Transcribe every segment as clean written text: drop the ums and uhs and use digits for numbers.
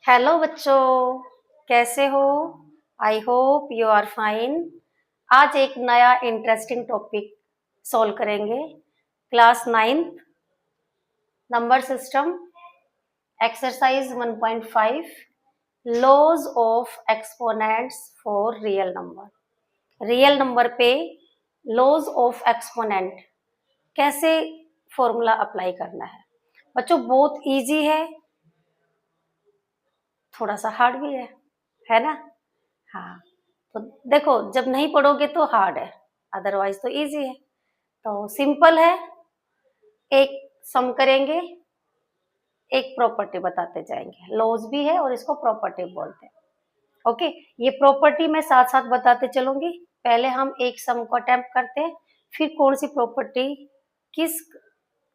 Hello बच्चों, कैसे हो? I hope you are fine. आज एक नया इंटरेस्टिंग टॉपिक सॉल्व करेंगे। Class 9th number system exercise 1.5 laws of exponents for real number. Real number पे लॉज ऑफ एक्सपोनेंट कैसे फॉर्मूला अप्लाई करना है बच्चों। बहुत इजी है, थोड़ा सा हार्ड भी है ना? हाँ, तो देखो, जब नहीं पढ़ोगे तो हार्ड है, अदरवाइज तो इजी है। तो सिंपल है, एक सम करेंगे, एक प्रॉपर्टी बताते जाएंगे। लॉज भी है और इसको प्रॉपर्टी बोलते हैं। ओके, ये प्रॉपर्टी मैं साथ साथ बताते चलूंगी। पहले हम एक सम को अटेम्प्ट करते हैं, फिर कौन सी प्रॉपर्टी किस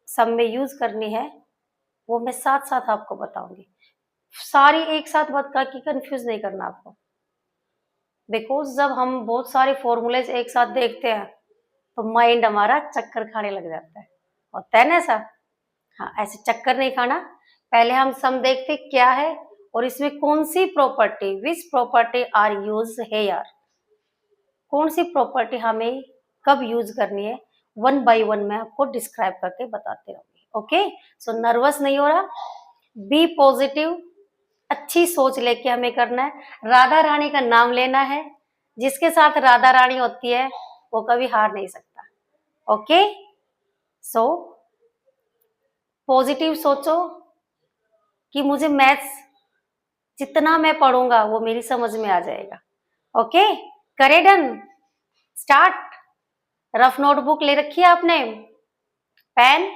सम में यूज करनी है वो मैं साथ साथ आपको बताऊंगी। सारी एक साथ बात करके कंफ्यूज नहीं करना आपको, बिकॉज जब हम बहुत सारे फॉर्मूलेज एक साथ देखते हैं तो माइंड हमारा चक्कर खाने लग जाता है। होता है ना ऐसा? हाँ, ऐसे चक्कर नहीं खाना। पहले हम सम देखते क्या है और इसमें कौन सी property, which property are use है यार, कौन सी प्रॉपर्टी हमें कब यूज करनी है, वन बाय वन मैं आपको डिस्क्राइब करके बताते रहूंगी। ओके, सो नर्वस नहीं हो रहा, बी पॉजिटिव, अच्छी सोच लेके हमें करना है। राधा रानी का नाम लेना है, जिसके साथ राधा रानी होती है वो कभी हार नहीं सकता। ओके, सो पॉजिटिव सोचो कि मुझे मैथ्स जितना मैं पढ़ूंगा वो मेरी समझ में आ जाएगा। ओके, करे डन, स्टार्ट। रफ नोटबुक ले रखी है आपने, pen?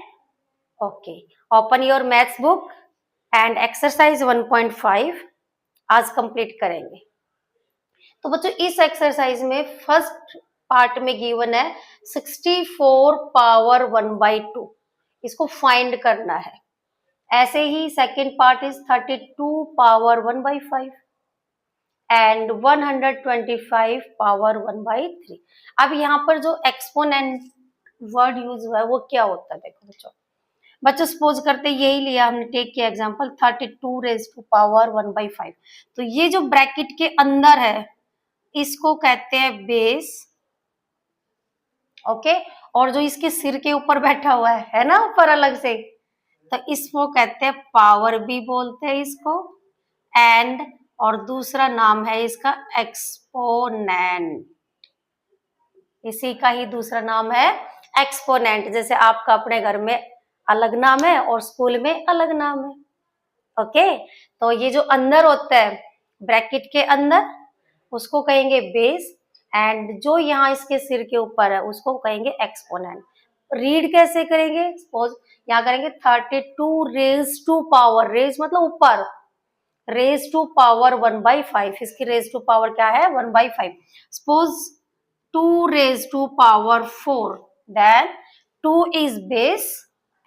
Okay, open your maths book and exercise 1.5 आज कंप्लीट करेंगे। तो बच्चों, इस एक्सरसाइज में फर्स्ट पार्ट में गिवन है 64 पावर 1/2, इसको फाइंड करना है। ऐसे ही second part is 32 power 1/5 and 125 power 1/3। अब यहाँ पर जो एक्सपोनेंट वर्ड यूज हुआ है वो क्या होता है, देखो बच्चों सपोज करते यही लिया हमने, टेक किया एग्जांपल 32 रेज टू पावर 1/5। तो ये जो ब्रैकेट के अंदर है इसको कहते हैं बेस। ओके, और जो इसके सिर के ऊपर बैठा हुआ है ना ऊपर अलग से, तो इसको कहते हैं पावर भी बोलते हैं इसको, एंड और दूसरा नाम है इसका एक्सपोनेंट। इसी का ही दूसरा नाम है एक्सपोनेंट। जैसे आपका अपने घर में अलग नाम है और स्कूल में अलग नाम है। ओके, तो ये जो अंदर होता है ब्रैकेट के अंदर उसको कहेंगे बेस, एंड जो यहाँ इसके सिर के ऊपर है उसको कहेंगे एक्सपोनेंट। रीड कैसे करेंगे? सपोज यहाँ करेंगे 32 रेज टू पावर, रेज मतलब ऊपर, रेज टू पावर 1/5, इसकी रेज टू पावर क्या है 1/5। Suppose 2 raise to power 4, then 2 is base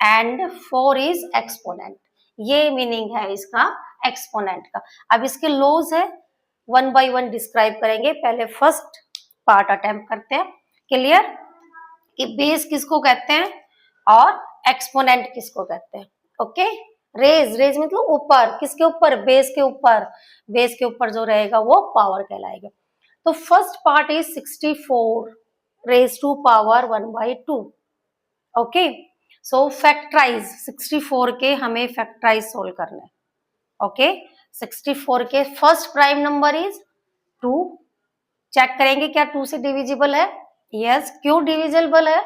and 4 is exponent. ये मीनिंग है इसका एक्सपोनेंट का। अब इसके लॉज है, वन बाय वन डिस्क्राइब करेंगे। पहले फर्स्ट पार्ट अटेम्प्ट करते हैं। क्लियर कि बेस किसको कहते हैं और एक्सपोनेंट किसको कहते हैं। ओके, रेज, रेज मतलब ऊपर, किसके ऊपर? बेस के ऊपर। बेस के ऊपर जो रहेगा वो पावर कहलाएगा। तो first part is 64 raise to power 1/2। Okay, so factorise 64 के हमें फैक्टराइज सोल्व करना है। ओके, 64 के first prime number is 2। Check करेंगे क्या 2 से डिविजिबल है? यस। क्यों डिविजिबल है?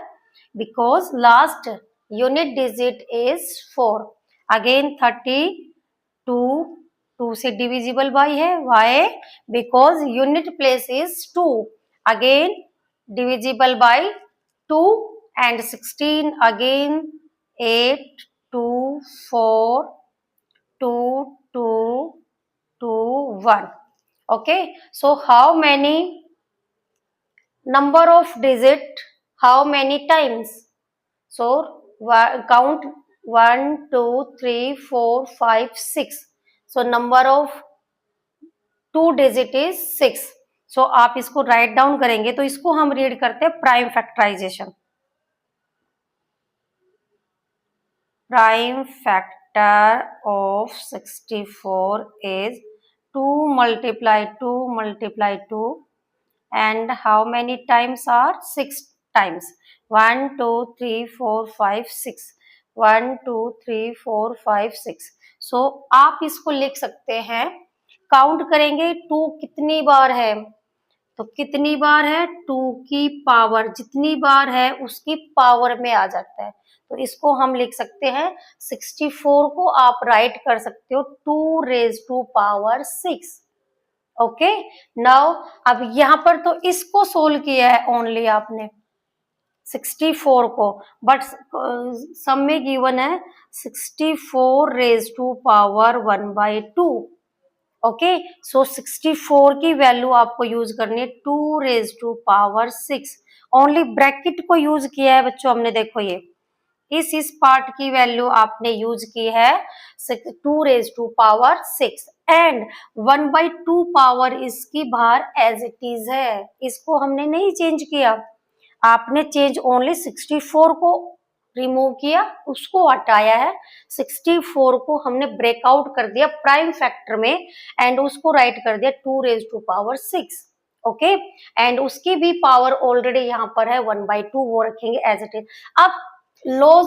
Because last unit digit is 4। Again 32 2 से डिविजिबल बाय है। Why? Because unit place is 2। Again divisible by 2 and 16 again 8 2 4 2 2 2 1। okay, so how many number of digit, how many times? So count 1 2 3 4 5 6, so number of 2 digit is 6। so आप इसको write down करेंगे तो इसको हम read करते हैं prime factorisation. Prime factorisation factor of 64 is 2 multiply 2 and how many times are 6 times 1 2 3 4 5 6 1 2 3 4 5 6 सो आप इसको लिख सकते हैं काउंट करेंगे 2 कितनी बार है तो कितनी बार है 2 की पावर जितनी बार है उसकी पावर में आ जाता है तो इसको हम लिख सकते हैं 64 को आप राइट कर सकते हो 2 raise to power 6 okay now अब यहाँ पर तो इसको सोल्व किया है ओनली आपने 64 को बट सम में गिवन है 64 raise to power 1/2 okay so 64 की वैल्यू आपको यूज करनी है 2 raise to power 6 only bracket को यूज किया है बच्चों हमने देखो ये इस पार्ट की वैल्यू आपने यूज की है 2 raise to power 6 and 1/2 power इसकी बाहर एज इट इज है इसको हमने नहीं चेंज किया आपने चेंज ओनली 64 को रिमूव किया उसको हटाया है 64 को हमने ब्रेकआउट कर दिया प्राइम फैक्टर में एंड उसको राइट कर दिया 2 raise to power 6 okay and उसकी भी पावर ऑलरेडी यहाँ पर है 1/2 वो रखेंगे एज इट इज अब लॉज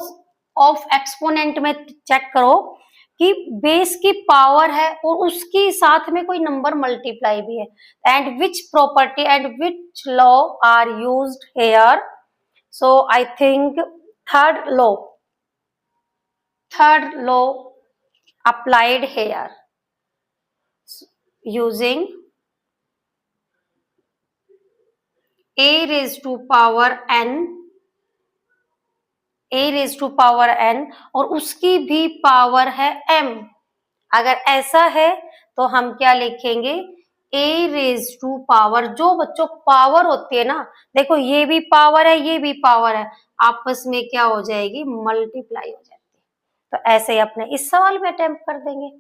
ऑफ एक्सपोनेंट में चेक करो कि बेस की पावर है और उसकी साथ में कोई नंबर मल्टीप्लाई भी है and which property and which law are used here so I think third law applied here using a raised to power n और उसकी भी पावर है m अगर ऐसा है तो हम क्या लिखेंगे a रेज टू पावर जो बच्चों पावर होती है ना देखो ये भी पावर है ये भी पावर है आपस में क्या हो जाएगी मल्टीप्लाई हो जाती है तो ऐसे ही अपने इस सवाल में अटेम्प्ट कर देंगे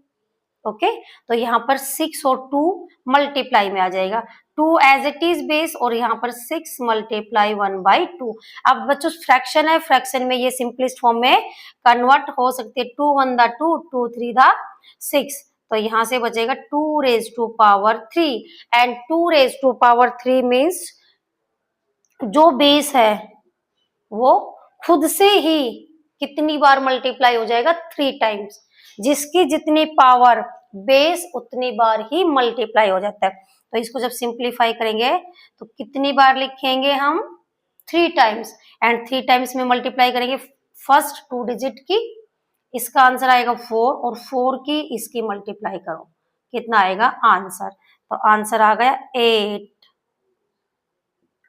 ओके तो यहाँ पर 6 और 2 मल्टीप्लाई में आ जाएगा 2 एज इट इज बेस और यहाँ पर 6 मल्टीप्लाई 1/2 अब बच्चों फ्रैक्शन है फ्रैक्शन में ये सिंपलेस्ट फॉर्म में कन्वर्ट हो सकती है 2 1 द 2 2 3 द 6 तो यहाँ से बचेगा 2 raise to power 3 and 2 raise to power 3 means जो बेस है वो खुद से ही कितनी बार मल्टीप्लाई हो जाएगा 3 टाइम्स जिसकी जितनी पावर बेस उतनी बार ही मल्टीप्लाई हो जाता है तो इसको जब सिंप्लीफाई करेंगे तो कितनी बार लिखेंगे हम 3 टाइम्स एंड 3 टाइम्स में मल्टीप्लाई करेंगे फर्स्ट 2 डिजिट की इसका आंसर आएगा 4 और 4 की इसकी मल्टीप्लाई करो कितना आएगा आंसर तो आंसर आ गया 8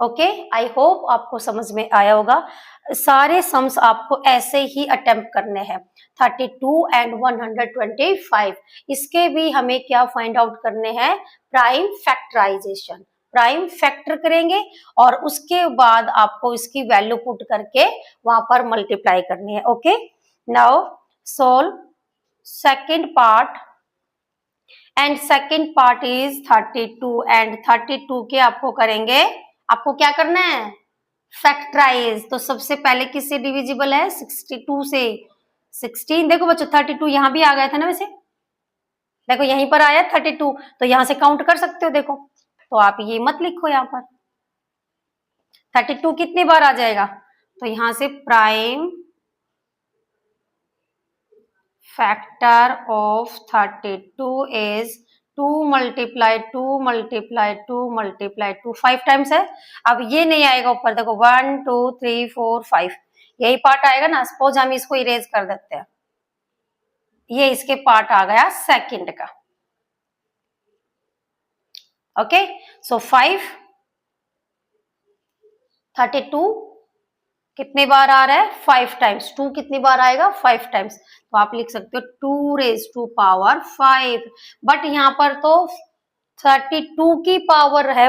ओके आई होप आपको समझ में आया होगा सारे सम्स आपको ऐसे ही अटेम्प्ट करने हैं 32 एंड 125 इसके भी हमें क्या फाइंड आउट करने हैं प्राइम फैक्टराइजेशन प्राइम फैक्टर करेंगे और उसके बाद आपको इसकी वैल्यू पुट करके वहां पर मल्टीप्लाई करनी है okay now solve second part and second part is 32 and 32 के आपको करेंगे आपको क्या करना है फैक्टराइज तो सबसे पहले किससे डिविजिबल है 62 से 16 देखो बच्चों 32 यहाँ भी आ गया था ना वैसे देखो यहीं पर आया 32 तो यहाँ से काउंट कर सकते हो देखो तो आप ये मत लिखो यहाँ पर 32 कितनी बार आ जाएगा तो यहाँ से prime factor of 32 is 2 multiply 2 multiply 2 multiply 2 5 times है अब ये नहीं आएगा ऊपर देखो 1 2 3 4 5 यही पार्ट आएगा ना सपोज हम इसको इरेज कर देते हैं ये इसके पार्ट आ गया सेकंड का ओके सो 5 32 कितने बार आ रहा है 5 टाइम्स 2 कितनी बार आएगा 5 टाइम्स तो आप लिख सकते हो 2 रेज टू पावर 5 बट यहाँ पर तो 32 की पावर है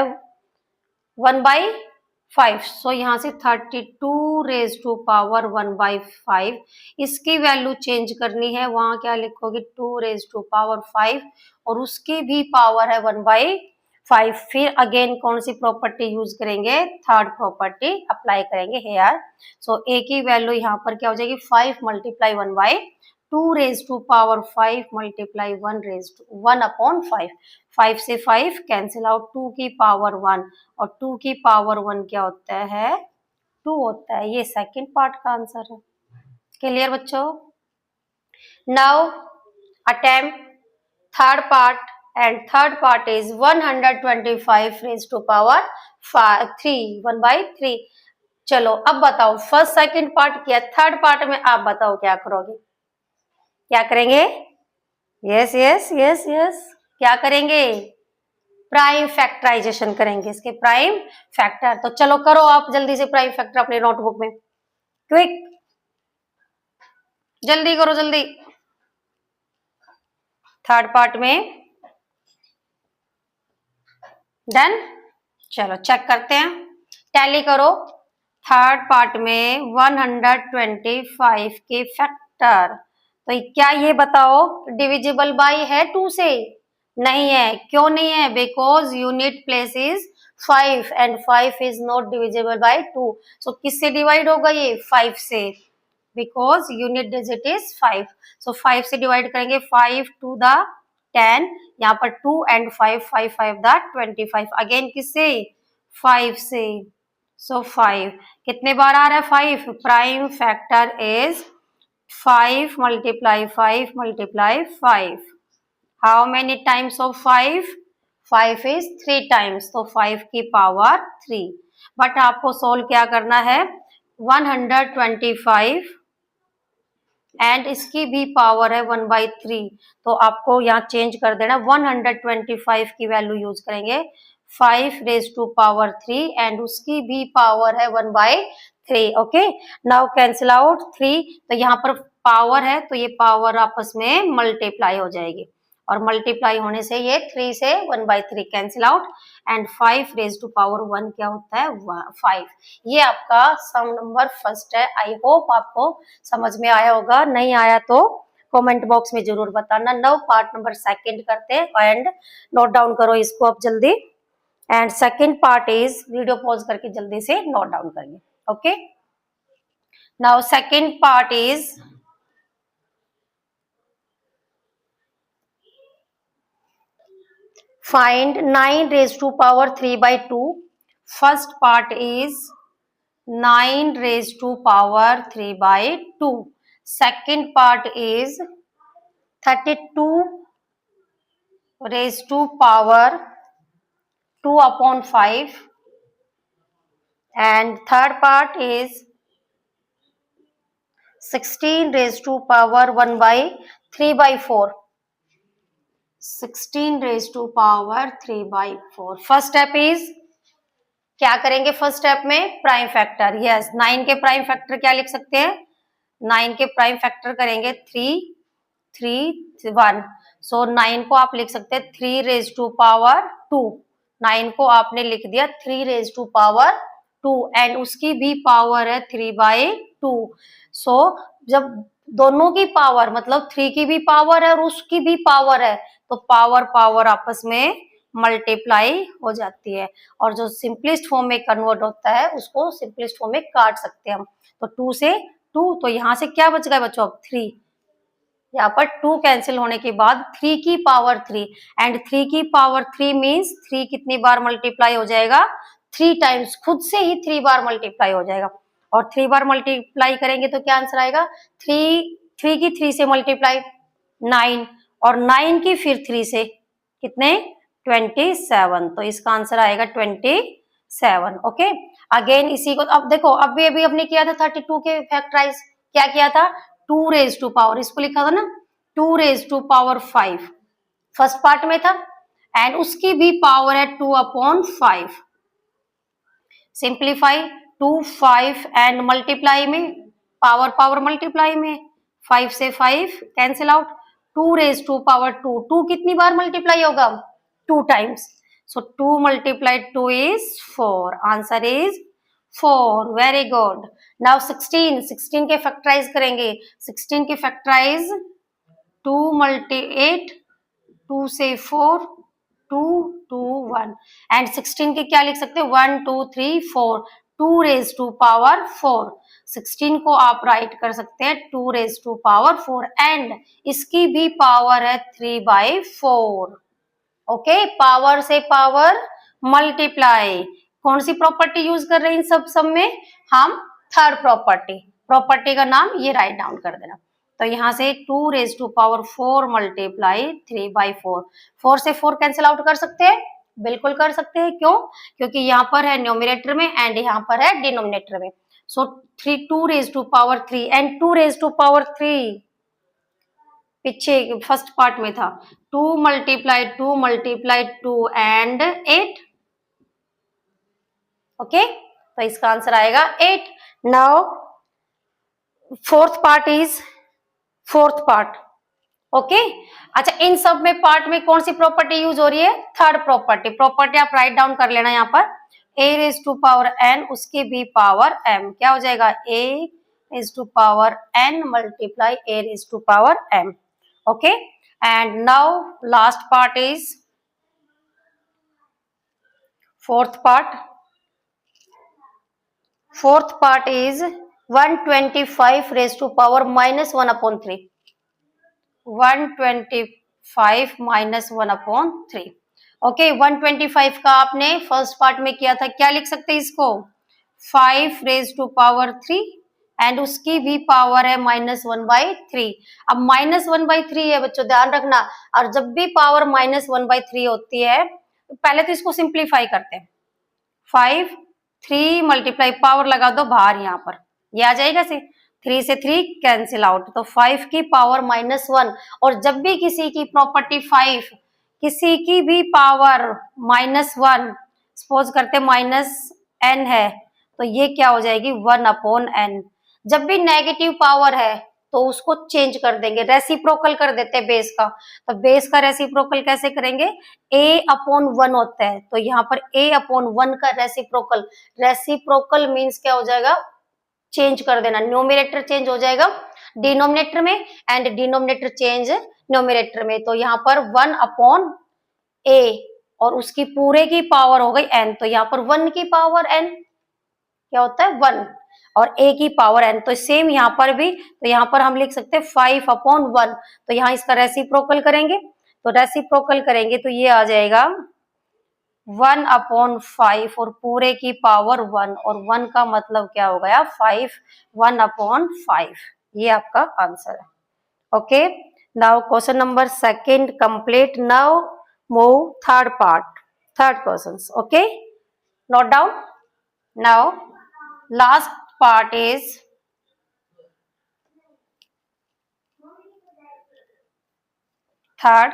1/5 सो यहाँ से 32 रेज टू पावर 1/5 इसकी वैल्यू चेंज करनी है वहां क्या लिखोगे 2 रेज टू पावर 5 और उसकी भी पावर है 1/5 फिर अगेन कौन सी प्रॉपर्टी यूज करेंगे थर्ड प्रॉपर्टी अप्लाई करेंगे हेयर सो ए की वैल्यू यहाँ पर क्या हो जाएगी 5 multiply 1/2 2 raise to power 5 multiply 1 upon 5, 5 से 5 कैंसिल आउट, 2 की पावर 1 और 2 की पावर 1 क्या होता है, 2 होता है। ये सेकंड पार्ट का आंसर है। क्लियर बच्चों? Now attempt third part, and third part is 125 raised to power 3, 1/3। चलो अब बताओ, फर्स्ट सेकंड पार्ट किया, थर्ड पार्ट में आप बताओ क्या करोगे, क्या करेंगे? यस यस यस यस, क्या करेंगे? प्राइम फैक्टराइजेशन करेंगे, इसके प्राइम फैक्टर। तो चलो करो आप जल्दी से प्राइम फैक्टर अपने नोटबुक में, क्विक, जल्दी करो जल्दी। थर्ड पार्ट में डन। चलो चेक करते हैं, टैली करो। थर्ड पार्ट में 125 के फैक्टर, तो क्या ये बताओ डिविजिबल बाय है 2 से? नहीं है। क्यों नहीं है? Because unit place is 5 and 5 is not divisible by 2। सो किससे डिवाइड होगा ये? 5 से, बिकॉज यूनिट डिजिट इज 5। सो 5 से डिवाइड करेंगे, 5 टू द 10, यहाँ पर 2 एंड 5, 5 5 द 25। अगेन किससे? 5 से। सो 5 कितने बार आ रहा है? 5। Prime factor is 5 multiply 5 multiply 5। How many times of 5? 5 is 3 times, तो 5 की पावर 3। बट आपको सोल्व क्या करना है? 125 एंड इसकी भी पावर है 1/3, तो आपको यहाँ चेंज कर देना, 125 की वैल्यू यूज करेंगे, 5 रेज टू पावर 3 एंड उसकी भी पावर है 1/3। ओके, नाउ कैंसिल आउट 3, तो यहाँ पर पावर है तो ये पावर आपस में मल्टीप्लाई हो जाएगी, और मल्टीप्लाई होने से ये 3 से 1/3 cancel out, and 5 raise to power 1 क्या होता है? 5। ये आपका सम नंबर फर्स्ट है। आई होप आपको समझ में आया होगा, नहीं आया तो कमेंट बॉक्स में जरूर बताना। नाउ पार्ट नंबर सेकंड करते हैं एंड नोट डाउन करो इसको आप जल्दी। And second part is, video pause करके जल्दी से नोट डाउन करिए। Okay, now second part is find 9 raised to power 3/2। first part is 9 raised to power 3/2। second part is 32 raised to power 2 upon 5, and third part is 16 raised to power 1/3/4। 16 raised to power 3/4। First step is, क्या करेंगे first step में? Prime factor. Yes, 9 के prime factor क्या लिख सकते हैं? 9 के prime factor करेंगे 3 3 1। सो 9 को आप लिख सकते हैं 3 रेज टू पावर 2। 9 को आपने लिख दिया 3 रेज टू पावर 2 एंड उसकी भी पावर है 3/2। सो जब दोनों की पावर, मतलब 3 की भी पावर है और उसकी भी पावर है, तो पावर पावर आपस में मल्टीप्लाई हो जाती है, और जो सिंपलेस्ट फॉर्म में कन्वर्ट होता है उसको सिंपलेस्ट फॉर्म में काट सकते हैं हम। तो 2 से 2, तो यहाँ से क्या बच गया बच्चों? 3। यहाँ पर 2 कैंसिल होने के बाद 3 की पावर 3, एंड 3 की पावर 3 मीन्स 3 कितनी बार मल्टीप्लाई हो जाएगा? 3 टाइम्स, खुद से ही 3 बार मल्टीप्लाई हो जाएगा, और 3 बार मल्टीप्लाई करेंगे तो क्या आंसर आएगा? 3 की 3 से मल्टीप्लाई 9, और 9 की फिर 3 से कितने? 27। तो इसका आंसर आएगा 27। ओके, अगेन इसी को अब देखो, अभी हमने किया था 32 के फैक्टराइज, क्या किया था? 2 रेज टू पावर, इसको लिखा था ना 2 raise to power 5 first part में था, एंड उसकी भी पावर है 2 अपॉन 5। सिंप्लीफाई 2 5 एंड मल्टीप्लाई में पावर पावर मल्टीप्लाई में 5 से 5 cancel out, 2 raise to power 2। 2 कितनी बार मल्टीप्लाई होगा? 2 times. So 2 multiplied 2 is 4। Answer is 4। Very good. Now 16 के फैक्टराइज करेंगे। 16 के फैक्टराइज 2 मल्टी 8, 2 से 4, 2 2 1, एंड 16 के क्या लिख सकते हैं? 1 2 3 4, 2 रेज टू पावर 4। 16 को आप राइट कर सकते हैं 2 रेज टू पावर 4 एंड इसकी भी पावर है 3/4। ओके, पावर से पावर मल्टीप्लाई। कौन सी प्रॉपर्टी यूज कर रहे हैं इन सब में हम? Third property. प्रॉपर्टी का नाम ये राइट डाउन कर देना। तो यहाँ से 2 रेज टू पावर 4 मल्टीप्लाई 3/4। 4 से 4 कैंसिल आउट कर सकते हैं, बिल्कुल कर सकते हैं। क्यों? क्योंकि यहाँ पर है न्यूमरेटर में एंड यहाँ पर है डिनोमिनेटर में। So 2 raise to power 3 and 2 raise to power 3 पीछे फर्स्ट पार्ट में था 2 मल्टीप्लाई 2 एंड 8। ओके, तो इसका आंसर आएगा 8। Now fourth part. ओके, अच्छा इन सब में पार्ट में कौन सी प्रॉपर्टी यूज हो रही है? थर्ड प्रॉपर्टी आप राइट डाउन कर लेना यहाँ पर। a raise to power n उसकी भी पावर m, क्या हो जाएगा? a raise to power n multiply a raise to power m। Okay, and now last part is fourth part is 125 raise to power -1/3। 125 -1/3। ओके, 125 का आपने फर्स्ट पार्ट में किया था, क्या लिख सकते हैं इसको? 5 रेज टू पावर 3 एंड उसकी भी पावर है -1/3। अब -1/3 है बच्चों, ध्यान रखना। और जब भी पावर -1/3 होती है पहले तो इसको सिंप्लीफाई करते हैं। 5 3 मल्टीप्लाई पावर लगा दो बाहर, यहाँ पर ये आ जाएगा से 3 से 3 कैंसिल आउट, तो 5 की पावर -1। और जब भी किसी की प्रॉपर्टी 5 किसी की भी पावर -1 सपोज करते -n है तो ये क्या हो जाएगी? 1/n। जब भी नेगेटिव पावर है तो उसको चेंज कर देंगे, रेसिप्रोकल कर देते हैं बेस का। तो बेस का रेसिप्रोकल कैसे करेंगे? a/1 होता है, तो यहाँ पर a/1 का रेसिप्रोकल मीन्स क्या हो जाएगा? चेंज कर देना, न्यूमरेटर चेंज हो जाएगा डिनोमिनेटर में एंड डिनोमिनेटर चेंज न्यूमरेटर में। तो यहाँ पर 1/a और उसकी पूरे की पावर हो गई n, तो यहाँ पर 1 की पावर n क्या होता है? 1 और a की पावर n। तो सेम यहाँ पर भी, तो यहाँ पर हम लिख सकते हैं 5/1। तो यहाँ इसका रेसिप्रोकल करेंगे, तो ये आ जाएगा 1/5 और पूरे की पावर 1 और 1 का मतलब क्या हो गया? 5। 1/5 ये आपका आंसर है। Okay, now question number second complete. Now move third question. Okay, note down. Now last part is third.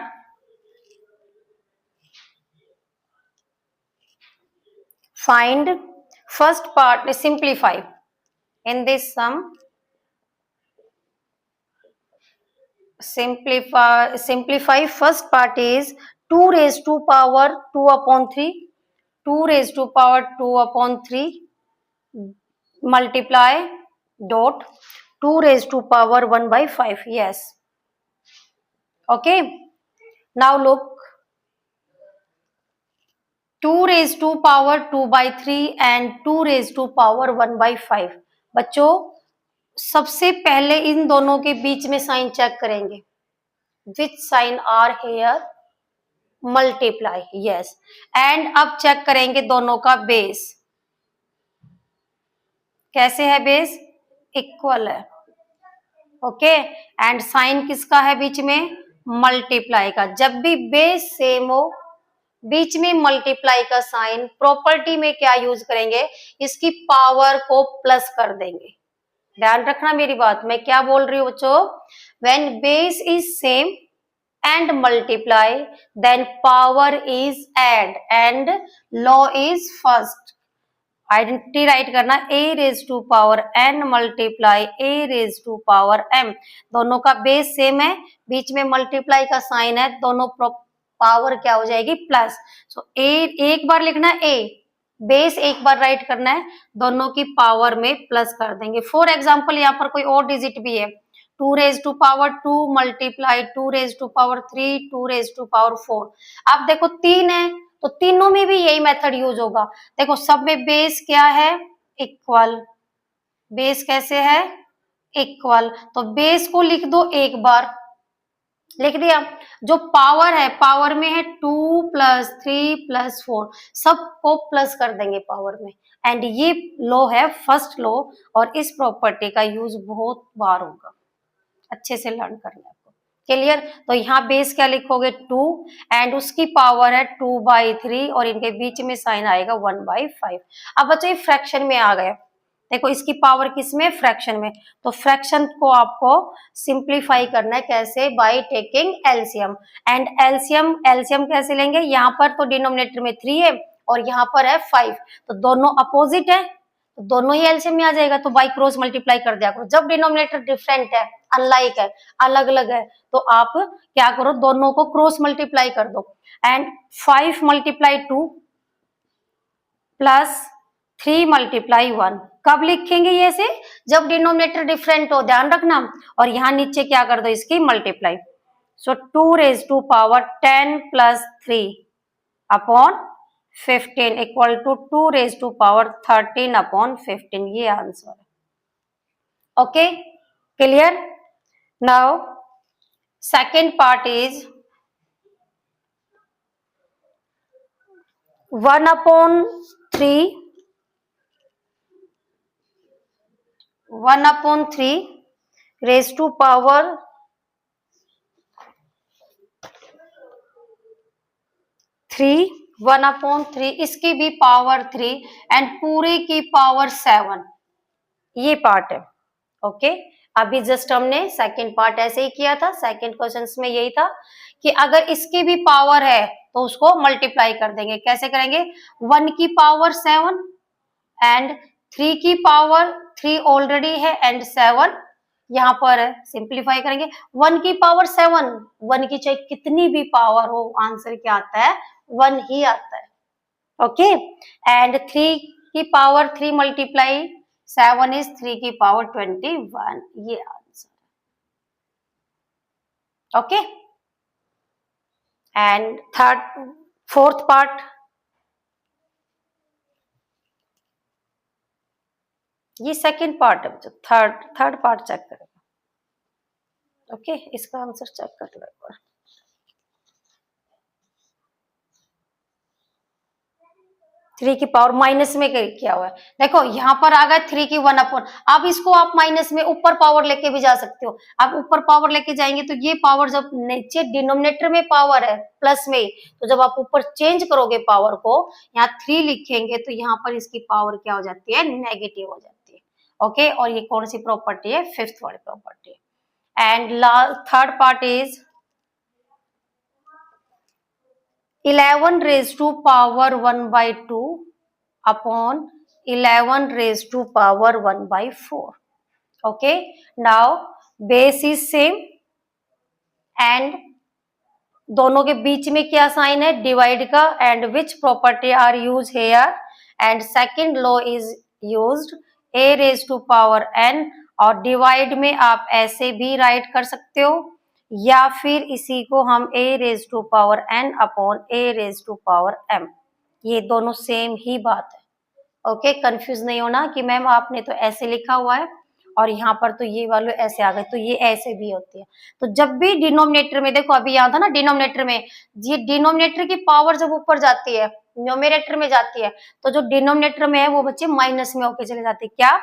Find first part, simplify. In this sum, simplify first part is 2 raised to power 2/3, 2 raised to power 2/3 multiply dot 2 raised to power 1/5. Yes. Okay. Now look, 2 raised to power 2/3 and 2 raised to power 1/5। बच्चों सबसे पहले इन दोनों के बीच में sign check करेंगे। Which sign are here? Multiply. Yes, and अब check करेंगे दोनों का बेस कैसे है? बेस इक्वल है। ओके, एंड साइन किसका है बीच में? मल्टीप्लाई का। जब भी बेस सेम हो बीच में मल्टीप्लाई का साइन, प्रॉपर्टी में क्या यूज करेंगे? इसकी पावर को प्लस कर देंगे। ध्यान रखना मेरी बात, मैं क्या बोल रही हूँ बच्चों? When base is same and multiply then power is add and law is first. Identity write करना, a raise to power n multiply a raise to power m। दोनों का बेस सेम है, बीच में मल्टीप्लाई का साइन है, दोनों power क्या हो जाएगी? प्लस। सो a एक बार लिखना a, बेस एक बार राइट करना है, दोनों की पावर में प्लस कर देंगे। फॉर एग्जाम्पल यहाँ पर कोई और डिजिट भी है, 2 raise to power 2 multiply 2 raise to power 3 2 raise to power 4। अब देखो 3 है तो तीनों में भी यही मेथड यूज होगा। देखो सब में बेस क्या है? इक्वल, बेस कैसे है, इक्वल, तो बेस को लिख दो एक बार, लिख दिया। जो पावर है, पावर में है 2 + 3 + 4, सबको प्लस कर देंगे पावर में। एंड ये लॉ है फर्स्ट लॉ, और इस प्रॉपर्टी का यूज बहुत बार होगा, अच्छे से लर्न करना है आपको। क्लियर? तो यहाँ बेस क्या लिखोगे 2, एंड उसकी पावर है 2/3, और इनके बीच में साइन आएगा 1/5। अब बच्चों ये फ्रैक्शन में आ गया, देखो इसकी पावर किसमें, फ्रैक्शन में। तो फ्रैक्शन को आपको सिंप्लीफाई करना है, कैसे, by taking LCM. And LCM, LCM कैसे लेंगे, यहाँ पर तो डिनोमिनेटर में 3 है और यहाँ पर है 5, तो दोनों अपोजिट है, तो दोनों ही एलसीएम में आ जाएगा, तो बाई क्रॉस मल्टीप्लाई कर दिया करो। जब डिनोमिनेटर डिफरेंट है, अनलाइक है, अलग अलग है, तो आप क्या करो, दोनों को क्रॉस मल्टीप्लाई कर दो। एंड 5 × 2 + 3 × 1, कब लिखेंगे ये से, जब डिनोमिनेटर डिफरेंट हो, ध्यान रखना। और यहाँ नीचे क्या कर दो, इसकी multiply. So 2⁻10 + 3 upon 15 equal to 2⁻13 upon 15, ये आंसर है। Okay, clear? Now second part is 1/3 raised to power 3, 1/3, इसकी भी पावर 3 एंड पूरे की पावर 7, ये पार्ट है। ओके, अभी जस्ट हमने सेकंड पार्ट ऐसे ही किया था, सेकंड क्वेश्चन में यही था कि अगर इसकी भी पावर है तो उसको मल्टीप्लाई कर देंगे। कैसे करेंगे, 1 की पावर 7 एंड 3 की पावर 3 ऑलरेडी है एंड 7 यहाँ पर है, सिंप्लीफाई करेंगे। 1 की पावर 7, 1 की चाहे कितनी भी पावर हो, आंसर क्या आता है, 1 ही आता है। ओके, एंड 3 की पावर 3 × 7 इज 3 की पावर 21, ये answer. Okay, and fourth part, ये सेकंड पार्ट है, जो थर्ड पार्ट चेक करेगा। ओके, इसका आंसर चेक कर लो एक बार। थ्री की पावर माइनस में क्या हुआ है, देखो यहाँ पर आ गया 3 की 1/, अब इसको आप माइनस में ऊपर पावर लेके भी जा सकते हो। आप ऊपर पावर लेके जाएंगे तो ये पावर, जब नीचे डिनोमिनेटर में पावर है प्लस में, तो जब आप ऊपर चेंज करोगे पावर को, यहाँ 3 लिखेंगे तो यहाँ पर इसकी पावर क्या हो जाती है, नेगेटिव हो जाती है। ओके, और ये कौन सी प्रॉपर्टी है, फिफ्थ वाली property. And third part is 11 raised to power 1/2 upon 11 raised to power 1/4. Okay, now base is same and दोनों के बीच में क्या साइन है, डिवाइड का, and which property are use here, and second law is used, a raised to power n, और divide में आप ऐसे भी राइट कर सकते हो, या फिर इसी को हम a raised to power n upon a raised to power m, ये दोनों सेम ही बात है। ओके, कंफ्यूज नहीं होना कि मैम आपने तो ऐसे लिखा हुआ है और यहाँ पर तो ये वाले ऐसे आ गए, तो ये ऐसे भी होती है। तो जब भी डिनोमिनेटर में, देखो अभी यहाँ था ना डिनोमिनेटर में, ये डिनोमिनेटर की पावर जब ऊपर जाती है, न्यूमरेटर में जाती है, तो जो डिनोमिनेटर में है वो बच्चे माइनस में होके चले जाते हैं। क्या,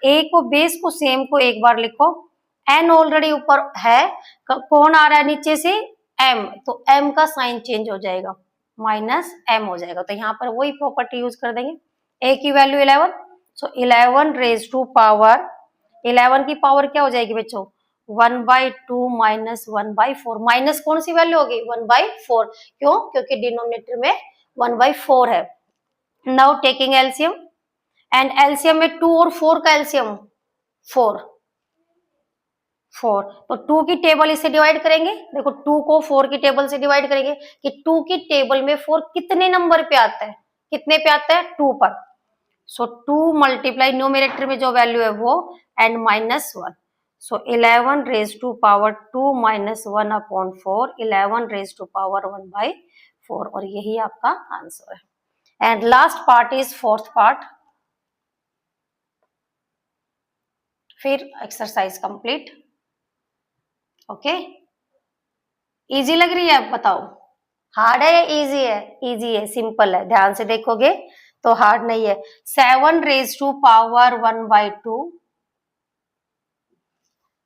ए को, बेस को, सेम को एक बार लिखो, एन ऑलरेडी ऊपर है, कौन आ रहा है नीचे से, एम, तो एम का साइन चेंज हो जाएगा, -m हो जाएगा। तो यहाँ पर वही प्रॉपर्टी यूज कर देंगे। ए की value 11, so 11 raised to power, 11 की पावर क्या हो जाएगी बच्चों, 1/2 - 1/4, माइनस कौन सी वैल्यू होगी, 1/4, क्यों, क्योंकि डिनोमिनेटर में 1/4 है। Now taking LCM, and LCM में 2 और 4 का एलसीएम 4, तो 2 की टेबल इससे डिवाइड करेंगे, देखो 2 को 4 की टेबल से डिवाइड करेंगे कि 2 की टेबल में 4 कितने नंबर पे आता है, कितने पे आता है, 2 पर। सो 2 × न्यूमरेटर में जो वैल्यू है वो, and -1, so 11 raised to power 2 - 1/4, 11 raised to power 1/4, और यही आपका आंसर है। And last part is fourth part, फिर एक्सरसाइज कंप्लीट। ओके, इजी लग रही है? आप बताओ, हार्ड है या इजी है? इजी है, सिंपल है, ध्यान से देखोगे तो हार्ड नहीं है। 7 raise to power 1/2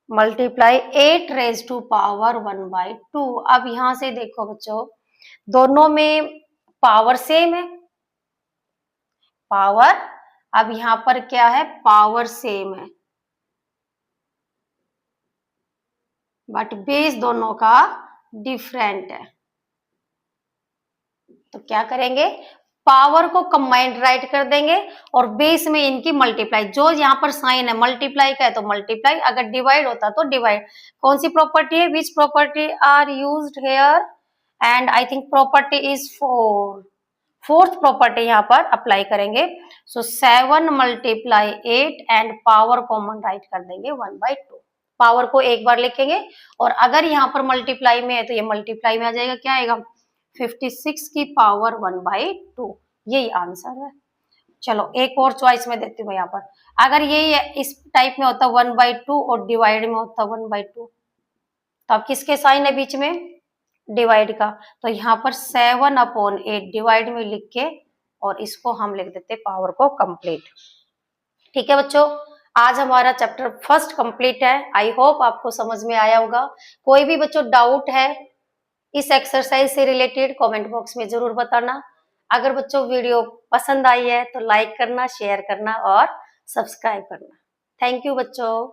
multiply 8 raise to power 1/2। अब यहां से देखो बच्चों, दोनों में पावर सेम है, पावर, अब यहां पर क्या है, पावर सेम है, बट बेस दोनों का डिफरेंट है। तो क्या करेंगे, पावर को कंबाइंड राइट कर देंगे और बेस में इनकी मल्टीप्लाई, जो यहाँ पर साइन है मल्टीप्लाई का है तो मल्टीप्लाई, अगर डिवाइड होता तो डिवाइड। कौन सी प्रॉपर्टी है, which property are used here, and I think property is fourth property यहाँ पर अप्लाई करेंगे। So 7 multiply 8 and power common write कर देंगे 1/2। पावर को एक बार लिखेंगे और अगर यहाँ पर मल्टीप्लाई में है तो ये मल्टीप्लाई में आ जाएगा, क्या आएगा, 56 की पावर 1/2। यही आंसर है। चलो एक और चॉइस में देती हूँ यहाँ पर, अगर ये इस टाइप में होता 1/2 और डिवाइड में होता 1/2, तो अब किसके साइन है बीच में, डिवाइड का, तो यहाँ पर 7/8 डिवाइड में लिख के और इसको हम लिख देते पावर को कंप्लीट। ठीक है बच्चों, आज हमारा चैप्टर फर्स्ट कंप्लीट है। आई होप आपको समझ में आया होगा। कोई भी बच्चों डाउट है इस एक्सरसाइज से रिलेटेड, कमेंट बॉक्स में जरूर बताना। अगर बच्चों वीडियो पसंद आई है तो लाइक करना, शेयर करना और सब्सक्राइब करना। थैंक यू बच्चों।